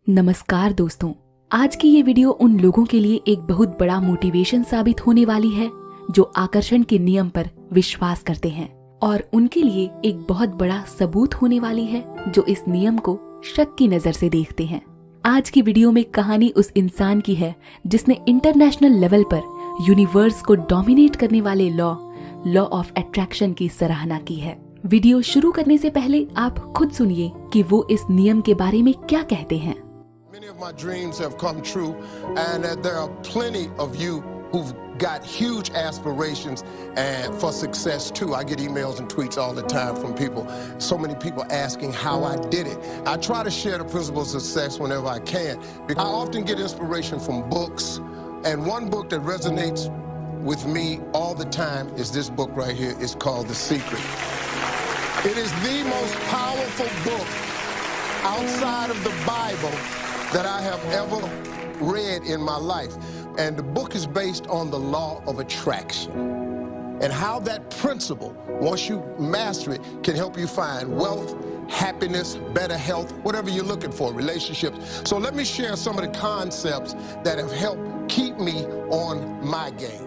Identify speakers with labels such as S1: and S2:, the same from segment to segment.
S1: नमस्कार दोस्तों, आज की ये वीडियो उन लोगों के लिए एक बहुत बड़ा मोटिवेशन साबित होने वाली है जो आकर्षण के नियम पर विश्वास करते हैं, और उनके लिए एक बहुत बड़ा सबूत होने वाली है जो इस नियम को शक की नजर से देखते हैं। आज की वीडियो में कहानी उस इंसान की है जिसने इंटरनेशनल लेवल पर यूनिवर्स को डोमिनेट करने वाले लॉ ऑफ अट्रैक्शन की सराहना की है। वीडियो शुरू करने से पहले आप खुद सुनिए कि वो इस नियम के बारे में क्या कहते हैं।
S2: Many of my dreams have come true, and there are plenty of you who've got huge aspirations and for success too. I get emails and tweets all the time from people. So many people asking how I did it. I try to share the principles of success whenever I can. I often get inspiration from books, and one book that resonates with me all the time is this book right here. It's called The Secret. It is the most powerful book outside of the Bible that I have ever read in my life. And the book is based on the law of attraction and how that principle, once you master it, can help you find wealth, happiness, better health, whatever you're looking for, relationships. So let me share some of the concepts that have helped keep me on my game.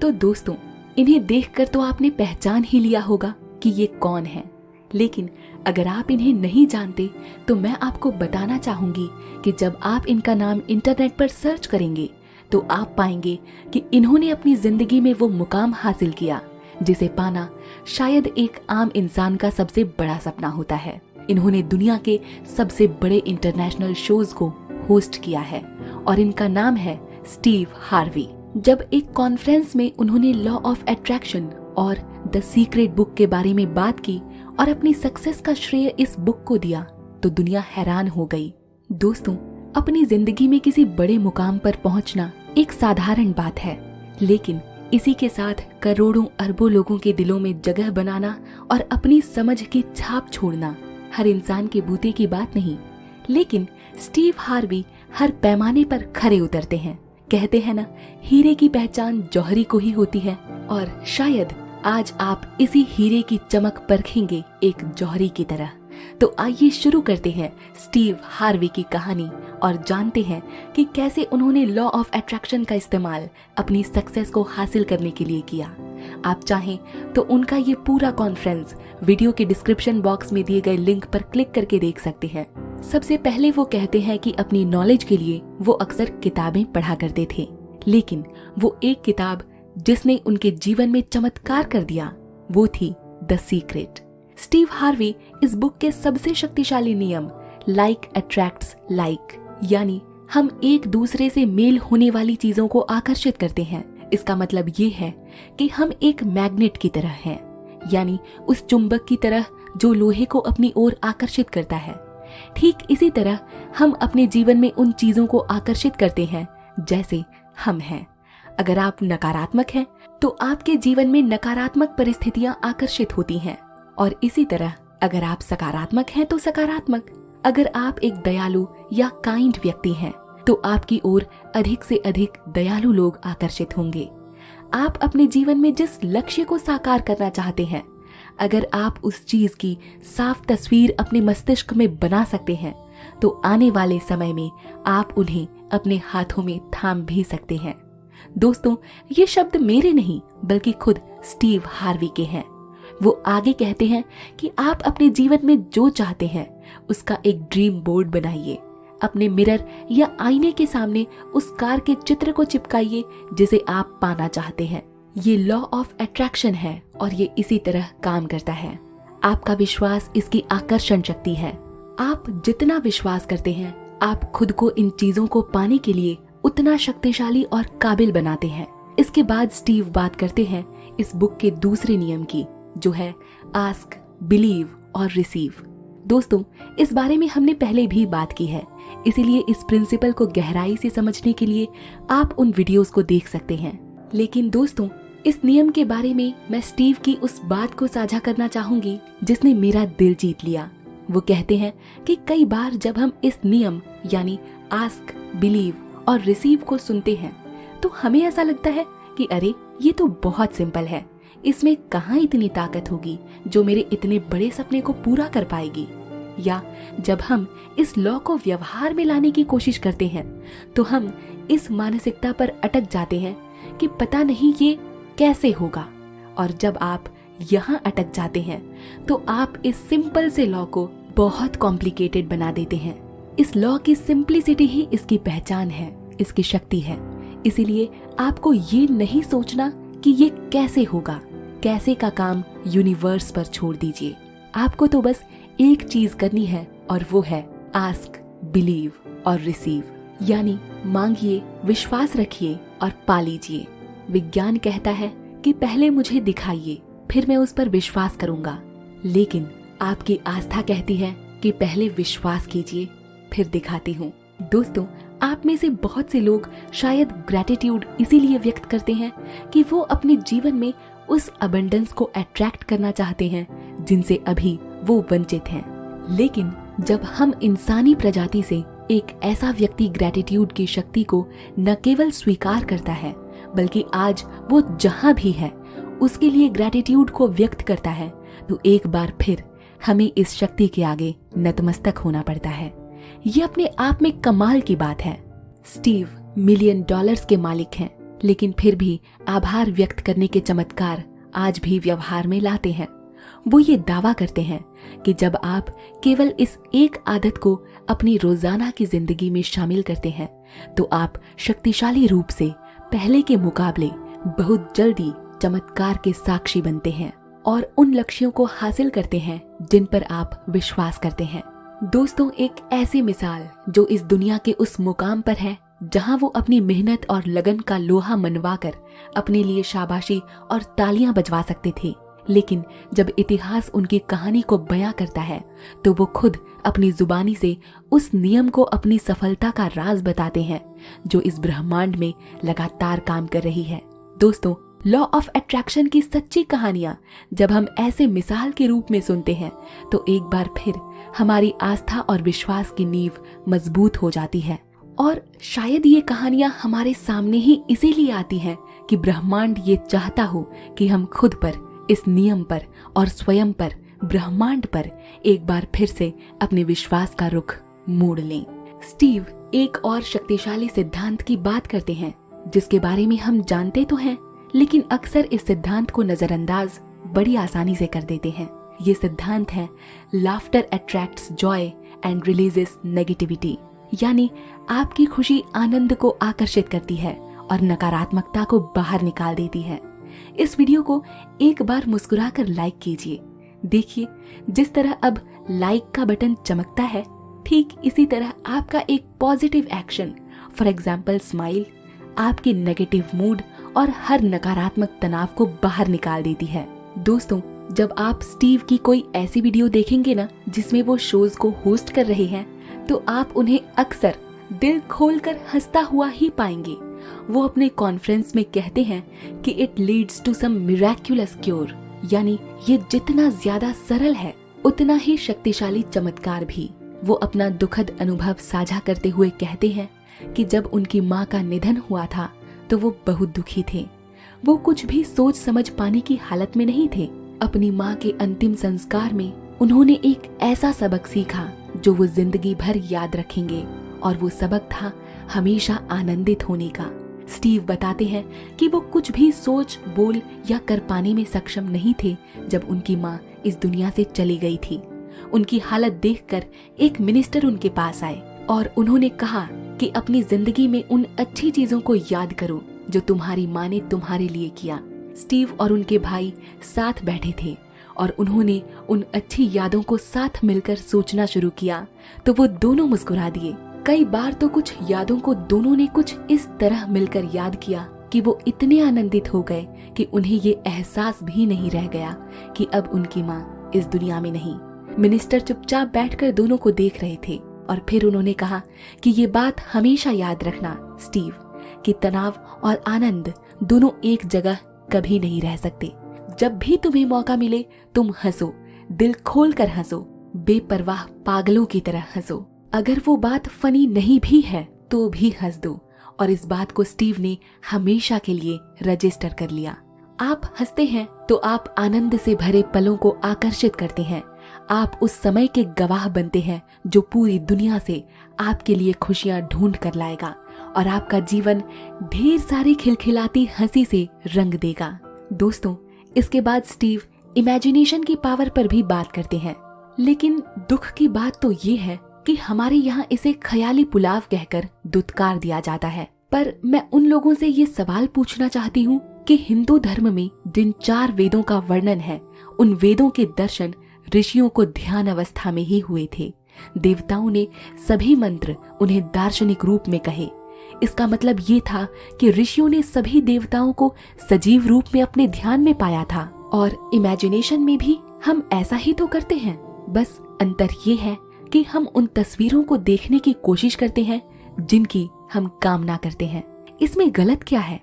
S1: तो दोस्तों, इन्हें देखकर तो आपने पहचान ही लिया होगा कि ये कौन है, लेकिन अगर आप इन्हें नहीं जानते तो मैं आपको बताना चाहूंगी कि जब आप इनका नाम इंटरनेट पर सर्च करेंगे तो आप पाएंगे कि इन्होंने अपनी जिंदगी में वो मुकाम हासिल किया जिसे पाना शायद एक आम इंसान का सबसे बड़ा सपना होता है। इन्होंने दुनिया के सबसे बड़े इंटरनेशनल शोज को होस्ट किया है और इनका नाम है स्टीव हार्वी। जब एक कॉन्फ्रेंस में उन्होंने लॉ ऑफ अट्रैक्शन और द सीक्रेट बुक के बारे में बात की और अपनी सक्सेस का श्रेय इस बुक को दिया तो दुनिया हैरान हो गई। दोस्तों, अपनी जिंदगी में किसी बड़े मुकाम पर पहुंचना एक साधारण बात है, लेकिन इसी के साथ करोड़ों अरबों लोगों के दिलों में जगह बनाना और अपनी समझ की छाप छोड़ना हर इंसान के बूते की बात नहीं। लेकिन स्टीव हार्वी हर पैमाने पर खरे उतरते हैं। कहते हैं ना, हीरे की पहचान जौहरी को ही होती है, और शायद आज आप इसी हीरे की चमक परखेंगे एक जौहरी की तरह। तो आइए शुरू करते हैं स्टीव हार्वी की कहानी और जानते हैं कि कैसे उन्होंने लॉ ऑफ अट्रैक्शन का इस्तेमाल अपनी सक्सेस को हासिल करने के लिए किया। आप चाहें तो उनका ये पूरा कॉन्फ्रेंस वीडियो के डिस्क्रिप्शन बॉक्स में दिए गए लिंक पर क्लिक करके देख सकते हैं। सबसे पहले वो कहते हैं कि अपनी नॉलेज के लिए वो अक्सर किताबें पढ़ा करते थे, लेकिन वो एक किताब जिसने उनके जीवन में चमत्कार कर दिया वो थी द सीक्रेट। स्टीव हार्वी इस बुक के सबसे शक्तिशाली नियम लाइक अट्रैक्ट्स लाइक, यानी हम एक दूसरे से मेल होने वाली चीजों को आकर्षित करते हैं। इसका मतलब ये है कि हम एक मैग्नेट की तरह हैं, यानी उस चुंबक की तरह जो लोहे को अपनी ओर आकर्षित करता है। ठीक इसी तरह हम अपने जीवन में उन चीजों को आकर्षित करते हैं जैसे हम हैं। अगर आप नकारात्मक हैं तो आपके जीवन में नकारात्मक परिस्थितियां आकर्षित होती हैं, और इसी तरह अगर आप सकारात्मक हैं तो सकारात्मक। अगर आप एक दयालु या काइंड व्यक्ति हैं तो आपकी ओर अधिक से अधिक दयालु लोग आकर्षित होंगे। आप अपने जीवन में जिस लक्ष्य को साकार करना चाहते हैं, अगर आप उस चीज की साफ तस्वीर अपने मस्तिष्क में बना सकते हैं तो आने वाले समय में आप उन्हें अपने हाथों में थाम भी सकते हैं। दोस्तों, ये शब्द मेरे नहीं बल्कि खुद स्टीव हार्वी के हैं। वो आगे कहते हैं कि आप अपने जीवन में जो चाहते हैं उसका एक ड्रीम बोर्ड बनाइए। अपने मिरर या आईने के सामने उस कार के चित्र को चिपकाइए जिसे आप पाना चाहते हैं। ये लॉ ऑफ अट्रैक्शन है और ये इसी तरह काम करता है। आपका विश्वास इसकी आकर्षण शक्ति है। आप जितना विश्वास करते हैं, आप खुद को इन चीजों को पाने के लिए उतना शक्तिशाली और काबिल बनाते हैं। इसके बाद स्टीव बात करते हैं इस बुक के दूसरे नियम की, जो है आस्क, बिलीव और रिसीव। दोस्तों, इस बारे में हमने पहले भी बात की है, इसीलिए इस प्रिंसिपल को गहराई से समझने के लिए आप उन वीडियोस को देख सकते हैं। लेकिन दोस्तों, इस नियम के बारे में मैं स्टीव की उस बात को साझा करना चाहूंगी जिसने मेरा दिल जीत लिया। वो कहते हैं कि कई बार जब हम इस नियम यानी आस्क, बिलीव और रिसीव को सुनते हैं तो हमें ऐसा लगता है कि अरे ये तो बहुत सिंपल है, इसमें कहाँ इतनी ताकत होगी जो मेरे इतने बड़े सपने को पूरा कर पाएगी। या जब हम इस लॉ को व्यवहार में लाने की कोशिश करते हैं तो हम इस मानसिकता पर अटक जाते हैं कि पता नहीं ये कैसे होगा। और जब आप यहाँ अटक जाते हैं तो आप इस सिंपल से लॉ को बहुत कॉम्प्लिकेटेड बना देते हैं। इस लॉ की सिंप्लिसिटी ही इसकी पहचान है, इसकी शक्ति है। इसीलिए आपको ये नहीं सोचना कि ये कैसे होगा, कैसे का काम यूनिवर्स पर छोड़ दीजिए। आपको तो बस एक चीज करनी है और वो है आस्क, बिलीव और रिसीव, यानी मांगिए, विश्वास रखिए और पा लीजिए। विज्ञान कहता है कि पहले मुझे दिखाइए, फिर मैं उस पर विश्वास करूंगा, लेकिन आपकी आस्था कहती है कि पहले विश्वास कीजिए, फिर दिखाती हूँ। दोस्तों, आप में से बहुत से लोग शायद ग्रैटिट्यूड इसीलिए व्यक्त करते हैं कि वो अपने जीवन में उस अबंडेंस को अट्रैक्ट करना चाहते हैं जिनसे अभी वो वंचित हैं। लेकिन जब हम इंसानी प्रजाति से एक ऐसा व्यक्ति ग्रैटिट्यूड की शक्ति को न केवल स्वीकार करता है बल्कि आज वो जहां भी है उसके लिए ग्रैटिट्यूड को व्यक्त करता है, तो एक बार फिर हमें इस शक्ति के आगे नतमस्तक होना पड़ता है। ये अपने आप में कमाल की बात है। स्टीव $1 मिलियन के मालिक हैं, लेकिन फिर भी आभार व्यक्त करने के चमत्कार आज भी व्यवहार में लाते हैं। वो ये दावा करते हैं कि जब आप केवल इस एक आदत को अपनी रोजाना की जिंदगी में शामिल करते हैं तो आप शक्तिशाली रूप से पहले के मुकाबले बहुत जल्दी चमत्कार के साक्षी बनते हैं और उन लक्ष्यों को हासिल करते हैं जिन पर आप विश्वास करते हैं। दोस्तों, एक ऐसी मिसाल जो इस दुनिया के उस मुकाम पर है जहां वो अपनी मेहनत और लगन का लोहा मनवाकर अपने लिए शाबाशी और तालियां बजवा सकते थे, लेकिन जब इतिहास उनकी कहानी को बयां करता है तो वो खुद अपनी जुबानी से उस नियम को अपनी सफलता का राज बताते हैं जो इस ब्रह्मांड में लगातार काम कर रही है। दोस्तों, लॉ ऑफ अट्रैक्शन की सच्ची कहानियां जब हम ऐसे मिसाल के रूप में सुनते हैं तो एक बार फिर हमारी आस्था और विश्वास की नींव मजबूत हो जाती है। और शायद ये कहानियां हमारे सामने ही इसीलिए आती हैं कि ब्रह्मांड ये चाहता हो कि हम खुद पर, इस नियम पर और स्वयं पर, ब्रह्मांड पर एक बार फिर से अपने विश्वास का रुख मोड़ लें। स्टीव एक और शक्तिशाली सिद्धांत की बात करते हैं जिसके बारे में हम जानते तो हैं, लेकिन अक्सर इस सिद्धांत को नजरअंदाज बड़ी आसानी से कर देते हैं। ये सिद्धांत है laughter attracts Joy and releases negativity, यानी आपकी खुशी आनंद को आकर्षित करती है और नकारात्मकता को बाहर निकाल देती है। इस वीडियो को एक बार मुस्कुराकर लाइक कीजिए। देखिए, जिस तरह अब लाइक का बटन चमकता है, ठीक इसी तरह आपका एक positive action, for example smile, आपकी नेगेटिव मूड और हर नकारात्मक तनाव को बाहर निकाल देती है। दोस्तों, जब आप स्टीव की कोई ऐसी वीडियो देखेंगे ना जिसमें वो शोज को होस्ट कर रहे हैं तो आप उन्हें अक्सर दिल खोलकर हंसता हुआ ही पाएंगे। वो अपने कॉन्फ्रेंस में कहते हैं कि it leads to some miraculous cure, यानी ये जितना ज्यादा सरल है उतना ही शक्तिशाली चमत्कार भी। वो अपना दुखद अनुभव साझा करते हुए कहते हैं कि जब उनकी माँ का निधन हुआ था तो वो बहुत दुखी थे। वो कुछ भी सोच समझ पाने की हालत में नहीं थे। अपनी माँ के अंतिम संस्कार में उन्होंने एक ऐसा सबक सीखा जो वो जिंदगी भर याद रखेंगे, और वो सबक था हमेशा आनंदित होने का। स्टीव बताते हैं कि वो कुछ भी सोच, बोल या कर पाने में सक्षम नहीं थे जब उनकी माँ इस दुनिया से चली गई थी। उनकी हालत देखकर एक मिनिस्टर उनके पास आए और उन्होंने कहा कि अपनी जिंदगी में उन अच्छी चीजों को याद करो जो तुम्हारी माँ ने तुम्हारे लिए किया। स्टीव और उनके भाई साथ बैठे थे और उन्होंने उन अच्छी यादों को साथ मिलकर सोचना शुरू किया तो वो दोनों मुस्कुरा दिए। कई बार तो कुछ यादों को दोनों ने कुछ इस तरह मिलकर याद किया कि वो इतने आनंदित हो गए कि उन्हें ये एहसास भी नहीं रह गया कि अब उनकी माँ इस दुनिया में नहीं। मिनिस्टर चुपचाप बैठकर दोनों को देख रहे थे और फिर उन्होंने कहा कि ये बात हमेशा याद रखना स्टीव, कि तनाव और आनंद दोनों एक जगह कभी नहीं रह सकते। जब भी तुम्हें मौका मिले तुम हंसो, दिल खोलकर हंसो, बेपरवाह पागलों की तरह हंसो। अगर वो बात फनी नहीं भी है तो भी हंस दो। और इस बात को स्टीव ने हमेशा के लिए रजिस्टर कर लिया। आप हंसते हैं तो आप आनंद से भरे पलों को आकर्षित करते हैं। आप उस समय के गवाह बनते हैं जो पूरी दुनिया से आपके लिए खुशियां ढूंढ कर लाएगा और आपका जीवन ढेर सारी खिलखिलाती हंसी से रंग देगा। दोस्तों, इसके बाद स्टीव इमेजिनेशन की पावर पर भी बात करते हैं, लेकिन दुख की बात तो ये है कि हमारे यहाँ इसे ख्याली पुलाव कहकर दुत्कार दिया जाता है। पर मैं उन लोगों से ये सवाल पूछना चाहती हूँ कि हिंदू धर्म में जिन 4 वेदों का वर्णन है, उन वेदों के दर्शन ऋषियों को ध्यान अवस्था में ही हुए थे। देवताओं ने सभी मंत्र उन्हें दार्शनिक रूप में कहे। इसका मतलब ये था कि ऋषियों ने सभी देवताओं को सजीव रूप में अपने ध्यान में पाया था, और इमेजिनेशन में भी हम ऐसा ही तो करते हैं। बस अंतर ये है कि हम उन तस्वीरों को देखने की कोशिश करते हैं जिनकी हम कामना करते हैं। इसमें गलत क्या है?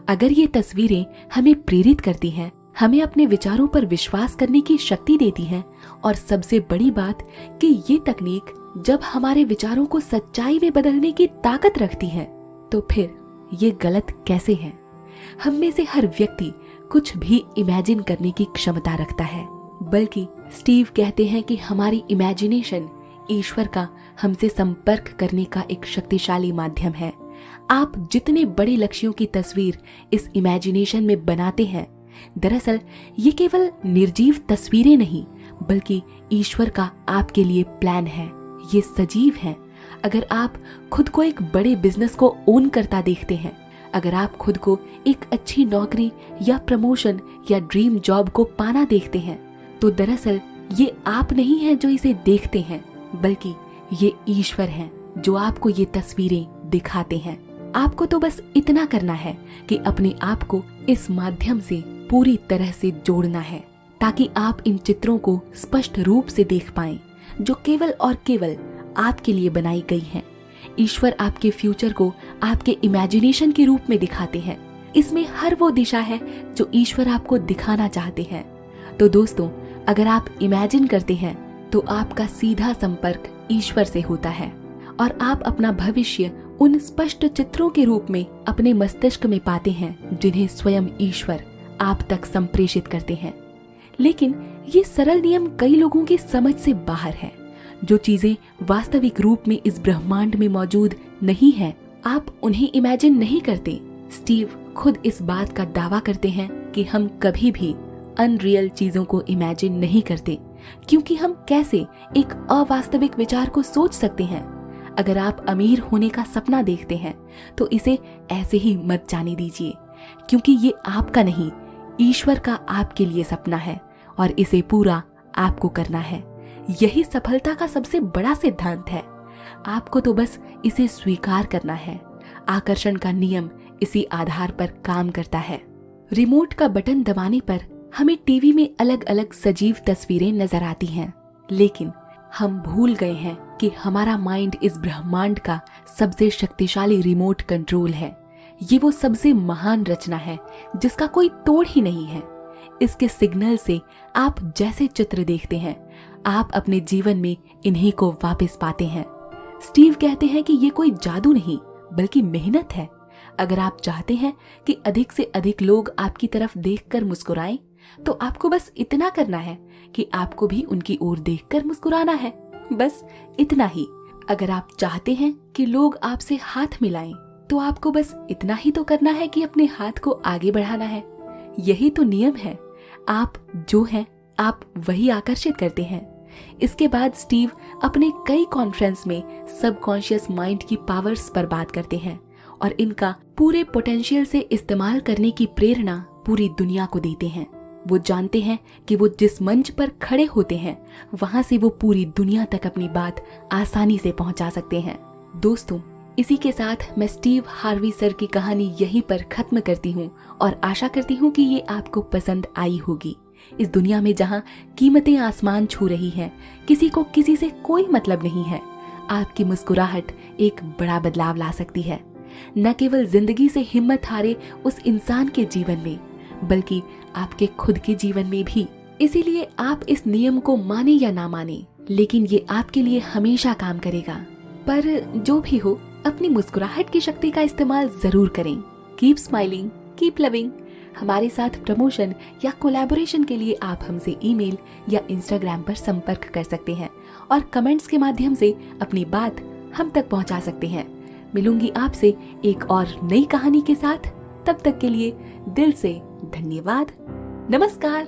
S1: अगर ये तस्वीरें हमें प्रेरित करती हैं, हमें अपने विचारों पर विश्वास करने की शक्ति देती हैं, और सबसे बड़ी बात कि ये तकनीक जब हमारे विचारों को सच्चाई में बदलने की ताकत रखती है, तो फिर ये गलत कैसे है? हम में से हर व्यक्ति कुछ भी इमेजिन करने की क्षमता रखता है, बल्कि स्टीव कहते हैं कि हमारी इमेजिनेशन ईश्वर का हमसे संपर्क करने का एक शक्तिशाली माध्यम है। आप जितने बड़े लक्ष्यों की तस्वीर इस इमेजिनेशन में बनाते हैं, दरअसल ये केवल निर्जीव तस्वीरें नहीं, बल्कि ईश्वर का आपके लिए प्लान है। ये सजीव है। अगर आप खुद को एक बड़े बिजनेस को ओन करता देखते हैं, अगर आप खुद को एक अच्छी नौकरी या प्रमोशन या ड्रीम जॉब को पाना देखते हैं, तो दरअसल ये आप नहीं हैं जो इसे देखते हैं, बल्कि ये ईश्वर हैं जो आपको ये तस्वीरें दिखाते हैं। आपको तो बस इतना करना है कि अपने आप को इस माध्यम से पूरी तरह से जोड़ना है, ताकि आप इन चित्रों को स्पष्ट रूप से देख पाएं, जो केवल और केवल आपके लिए बनाई गई हैं। ईश्वर आपके फ्यूचर को आपके इमेजिनेशन के रूप में दिखाते हैं। इसमें हर वो दिशा है जो ईश्वर आपको दिखाना चाहते हैं। तो दोस्तों, अगर आप इमेजिन करते हैं तो आपका सीधा संपर्क ईश्वर से होता है, और आप अपना भविष्य उन स्पष्ट चित्रों के रूप में अपने मस्तिष्क में पाते हैं जिन्हें स्वयं ईश्वर आप तक संप्रेषित करते हैं। लेकिन ये सरल नियम कई लोगों की समझ से बाहर है। जो चीजें वास्तविक रूप में इस ब्रह्मांड में मौजूद नहीं है, आप उन्हें इमेजिन नहीं करते। स्टीव खुद इस बात का दावा करते हैं कि हम कभी भी अनरियल चीजों को इमेजिन नहीं करते, क्योंकि हम कैसे एक अवास्तविक विचार को सोच सकते हैं। अगर आप अमीर होने का सपना देखते हैं तो इसे ऐसे ही मत जाने दीजिए, क्योंकि ये आपका नहीं, ईश्वर का आपके लिए सपना है, और इसे पूरा आपको करना है। यही सफलता का सबसे बड़ा सिद्धांत है। आपको तो बस इसे स्वीकार करना है। आकर्षण का नियम इसी आधार पर काम करता है। रिमोट का बटन दबाने पर हमें टीवी में अलग अलग सजीव तस्वीरें नजर आती हैं, लेकिन हम भूल गए हैं कि हमारा माइंड इस ब्रह्मांड का सबसे शक्तिशाली रिमोट कंट्रोल है। ये वो सबसे महान रचना है जिसका कोई तोड़ ही नहीं है। इसके सिग्नल से आप जैसे चित्र देखते हैं, आप अपने जीवन में इन्हीं को वापस पाते हैं। स्टीव कहते हैं कि ये कोई जादू नहीं, बल्कि मेहनत है। अगर आप चाहते हैं कि अधिक से अधिक लोग आपकी तरफ देखकर मुस्कुराएं, तो आपको बस इतना करना है कि आपको भी उनकी ओर देखकर मुस्कुराना है। बस इतना ही। अगर आप चाहते हैं कि लोग आपसे हाथ मिलाएं, तो आपको बस इतना ही तो करना है कि अपने हाथ को आगे बढ़ाना है। यही तो नियम है। आप जो हैं, आप वही आकर्षित करते हैं। इसके बाद स्टीव अपने कई कॉन्फ्रेंस में सबकॉन्शियस माइंड की पावर्स पर बात करते हैं और इनका पूरे पोटेंशियल से इस्तेमाल करने की प्रेरणा पूरी दुनिया को देते हैं। वो जानते हैं कि वो जिस मंच पर खड़े होते हैं, वहां से वो पूरी दुनिया तक अपनी बात आसानी से पहुंचा सकते हैं। दोस्तों, इसी के साथ मैं स्टीव हार्वी सर की कहानी यहीं पर खत्म करती हूँ और आशा करती हूँ कि ये आपको पसंद आई होगी। इस दुनिया में जहाँ कीमतें आसमान छू रही हैं, किसी को किसी से कोई मतलब नहीं है, आपकी मुस्कुराहट एक बड़ा बदलाव ला सकती है। न केवल जिंदगी से हिम्मत हारे उस इंसान के जीवन में, बल्कि आपके खुद के जीवन में भी। इसीलिए आप इस नियम को माने या ना माने, लेकिन ये आपके लिए हमेशा काम करेगा। पर जो भी हो, अपनी मुस्कुराहट की शक्ति का इस्तेमाल जरूर करें। Keep smiling, keep loving. हमारे साथ प्रमोशन या कोलैबोरेशन के लिए आप हमसे ईमेल या इंस्टाग्राम पर संपर्क कर सकते हैं और कमेंट्स के माध्यम से अपनी बात हम तक पहुंचा सकते हैं। मिलूंगी आपसे एक और नई कहानी के साथ। तब तक के लिए दिल से धन्यवाद। नमस्कार।